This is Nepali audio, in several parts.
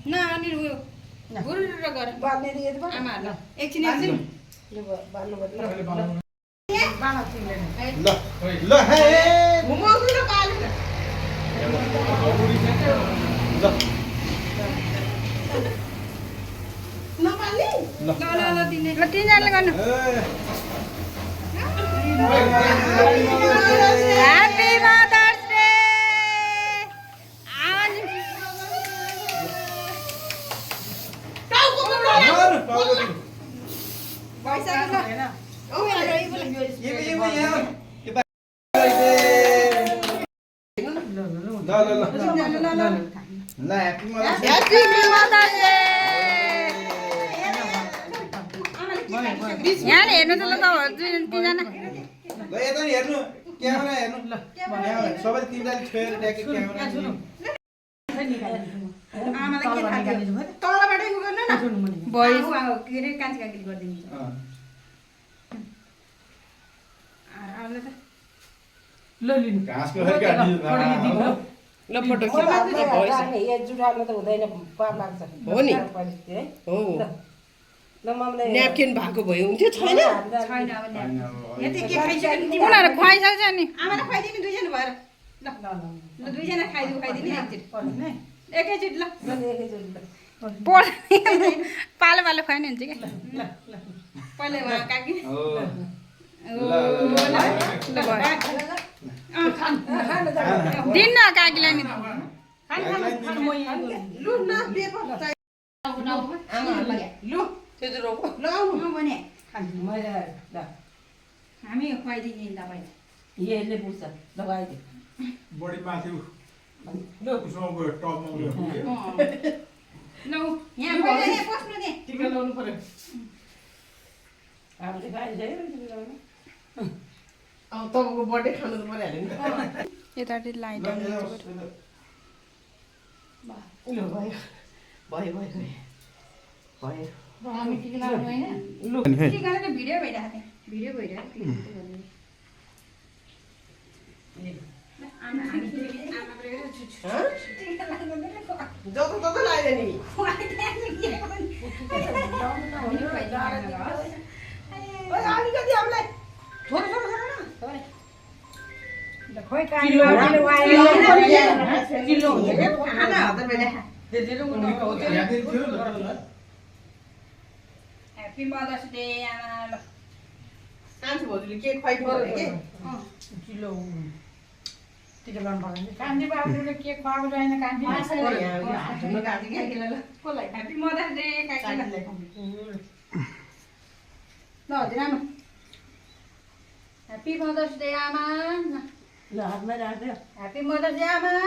न अनि उयो गुरुर गर बाल्ने दिए त आमा ल एकछिन एकछिन यो बाल्नु पर्छ बाला तिमीले ल ल हे घुमाउँछु न पालेर ल नपाल्ने ल ल तिनी ल तिनजनाले गर्नु ह्यापी मदर्स डे आनी टाउको यार पाउको दिनु पैसा ल ओ यार यो बोल ये यार के बा ल ल ल ल happy mother's day happy mother's day यहाँ हेर्नु त ल त तिनजना ल यता नि हेर्नु क्यामेरा हेर्नु ल सबै तिनजना छोएर ट्याके क्यामेरा आमालाई के थाहा थियो तलबाटै उ गर्नु न भोइस के रे कान्छी काकीले गरिदिन्छ आउनु त ल लिनु घाँसको खै काट्नु ल फोटो यो जुठाल्नु त हुँदैन पाप लाग्छ हो नि। है हो ल मम्मीले न्यापकिन भएको भए हुन्थ्यो छैन छैन अब यति के खाइसक्यो उनीहरू खुवाइसक्छ नि आमालाई खुवाइदिनु दुईजना भएर ल ल दुईजना खाइदिनु एकचोटि एकैचोटि ल पढ्ने पालो पालो खुवाइ नि हुन्छ क्या पहिला उहाँ काकी दिन्न काकीलाई नि लु न पेपर लु त्यो रोको ल आउनु भने मैले ल हामी खुवाइदिने दबाई यसले पुग्छ लगाइदियो बडी माथि लु उसमा गयो टपमा गयो लौ यहाँ पहिला बस्नु दे टिका लाउनु पर्यो हामीले खाइसक्यो अब तपाईँको बर्थडे खानु त परिहाल्यो नि यतापट्टि लाइट ल भयो भयो भयो भयो भयो हामी टिका लाउनु होइन लु टिका त भिडियो भइरहेको थियो भिडियो भइरहेको थियो जतो लाग्यो नि अलिकति हामीलाई थोरै थोरै थोरै किलो ह्याप्पी मदर्स डे आमा ल कान्छो भोजुले केक खुवाइदिनु पर्यो के किलो टिका लाउनु पर्यो कान्छी बाबुले केक खुवाएको छैन कान्छी नि कसलाई ह्याप्पी मदर्स डे काकीलाई ल हजुर आमा ह्याप्पी मदर्स डे आमा ल हातमा राख्यो ह्याप्पी मदर्स डे आमा ल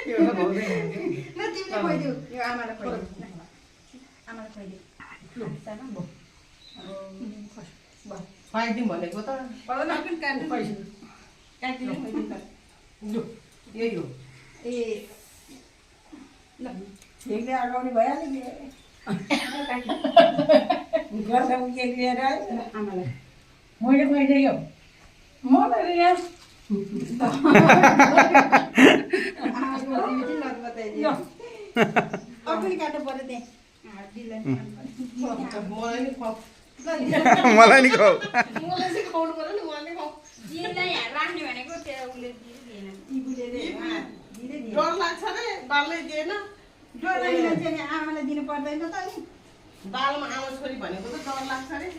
तिमीले खुवाइदिऊ यो आमालाई खुवाइदिऊ आमालाई खुवाइदिऊ खुवाइदिउँ भनेको त काट्नु काटिदिनु खुवाइदिनु लु यही हो ए ल केकले अगाउने भइहाल्यो नि घरको केक लिएर आयो आमालाई मैले खुवाइदियो मलाई आमाको तिमी चाहिँ लत बताइदियो अघि काट्नु पर्यो त्यहाँ मलाई नि खुवाऊ मलाई नि खाऊ मलाई चाहिँ खुवाउनु पर्यो नि उहाँले खुवाऊ दिदीलाई यहाँ राख्ने भनेको त्यो उसले दिएन टिपुले डर लाग्छ रे बाल्नै दिएन डर लागिरहन्छ नि आमालाई दिनु पर्दैन त नि बालमा आमा छोरी भनेको त डर लाग्छ रे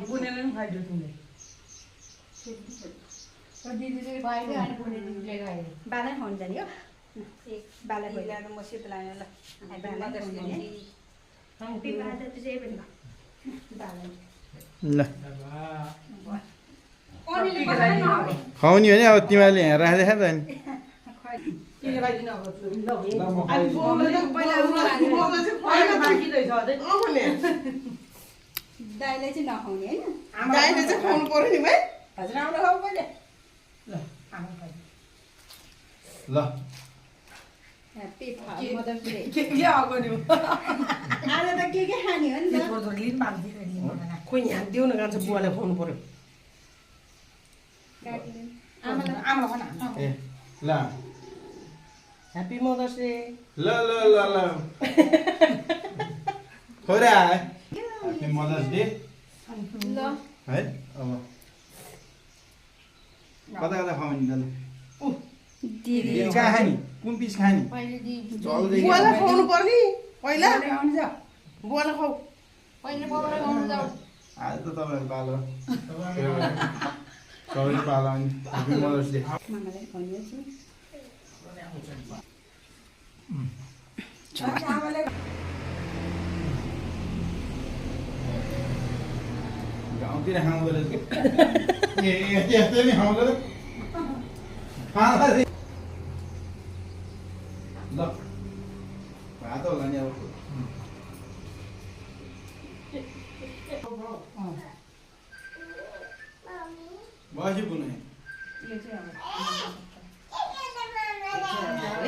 बुनेर नि खुवाइदियो तिमीले दिदीले खुवाइदियो अनि पुणे दिदीले खुवाइदियो बालै खुवाउनु जाने हो बालै खुवाइदिएर म सेतो लाने ल ल खुवाउने हो नि अब तिमीहरूले यहाँ राखेको त नि दाइले चाहिँ नखाउने होइन दाइले चाहिँ खुवाउनु पर्यो नि भाइ हजुर आउनु खाऊ मैले ल ह्याप्पी मदर्स डे के आएको नि आज त के खाने हो नि त खोइ यहाँ देऊ न कान्छ बुवालाई खुवाउनु पर्यो आमालाई भन ए ल ह्याप्पी मदर्स डे ल ल ल ल खोरा ह्याप्पी मदर्स डे ल है अब कता कता खुवाउने त दिदी कहाँ खाने कुन पिस खाने चल्दै बुवालाई खुवाउनु पर्ने पहिला आउनु जाऊ बुवालाई खुवाउ पहिले बाबालाई आउनु जाऊ आज त तपाईँहरू पालो सबैले पालो अनि ह्याप्पी मदर्स डे मामालाई खुवाउनु आमाले गाउँतिर खाउँदो रहेछ ए यस्तै नि खाउँदो रहेछ खाँदा ल भात होला नि अब बसी पुनै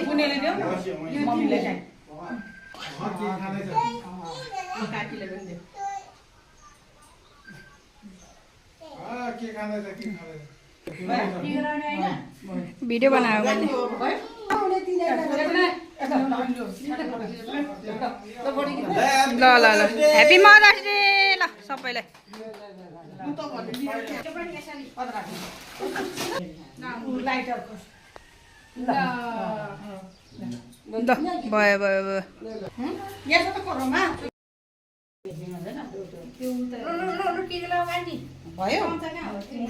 पुनेले देऊ बसी मम्मीले चाहिँ के खाँदैछ काकीले पनि देऊ के खाँदैछ के खाँदैछ भिडियो बनायो मैले आउने तिनीहरुलाई ल ल ल ह्याप्पी मदर्स डे ल सबैलाई लाइटरको ल भयो भयो भयो यहाँ त कोरोमा भयो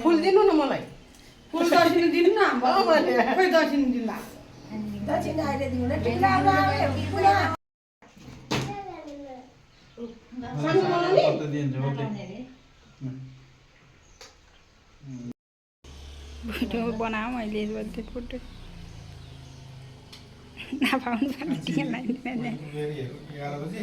फुल दिनु न मलाई फुल दर्शिनु दिनु न खोइ दर्शिनु दिनु दक्षिण अहिले दिनु न टिका आउने पुरा पत्ता दिन्छ ओके भिडियो बनाऊ मैले त्यो फोटो नपाउनु पर्ने फेरि 11 बजे